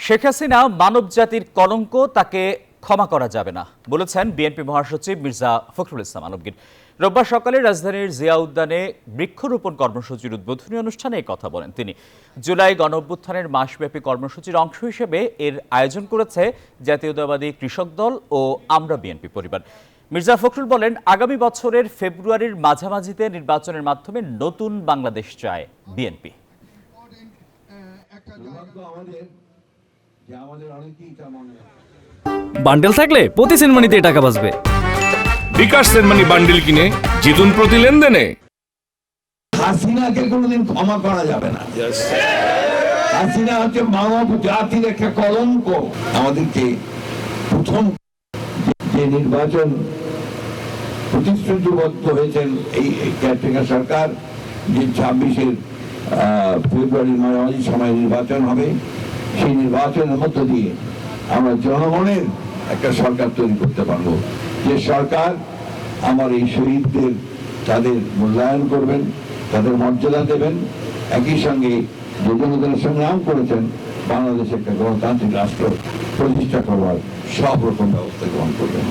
শেখ হাসিনা মানব জাতির কলঙ্ক, তাকে ক্ষমা করা যাবে না বলেছেন বিএনপি মহাসচিব মির্জা ফখরুল ইসলাম আলমগীর। রোববার সকালে রাজধানীর জিয়া উদ্যানে বৃক্ষরোপণ কর্মসূচির উদ্বোধনী অনুষ্ঠানে এই কথা বলেন তিনি। জুলাই গণঅভ্যুত্থানের মাসব্যাপী কর্মসূচির অংশ হিসেবে এর আয়োজন করেছে জাতীয়তাবাদী কৃষক দল ও আমরা বিএনপি পরিবার। মির্জা ফখরুল বলেন, আগামী বছরের ফেব্রুয়ারির মাঝামাঝিতে নির্বাচনের মাধ্যমে নতুন বাংলাদেশ চায় বিএনপি। বান্ডেল থাকলে প্রতি সেনমানিতে টাকা বাঁচবে। বিকাশ সেনমানি বান্ডেল কিনে জিতুন প্রতি লেনদেনে। হাসিনাকে কোনোদিন ক্ষমা করা যাবে না। হাসিনা হচ্ছে মানব জাতির একটা কলঙ্ক। আমাদেরকে প্রথম যে নির্বাচন প্রতিশ্রুতিবদ্ধ হয়েছেন এই কেয়ারটেকার সরকার, যে 26 ফেব্রুয়ারির মাঝামাঝি সময় নির্বাচন হবে, সেই নির্বাচনের মধ্য দিয়ে আমরা জনগণের একটা সরকার তৈরি করতে পারবো, যে সরকার আমার এই শহীদদের তাদের মূল্যায়ন করবেন, তাদের মর্যাদা দেবেন, একই সঙ্গে যে জনগণের সংগ্রাম করেছেন বাংলাদেশে একটা গণতান্ত্রিক রাষ্ট্র প্রতিষ্ঠা করবার সব রকম ব্যবস্থা গ্রহণ করবেন।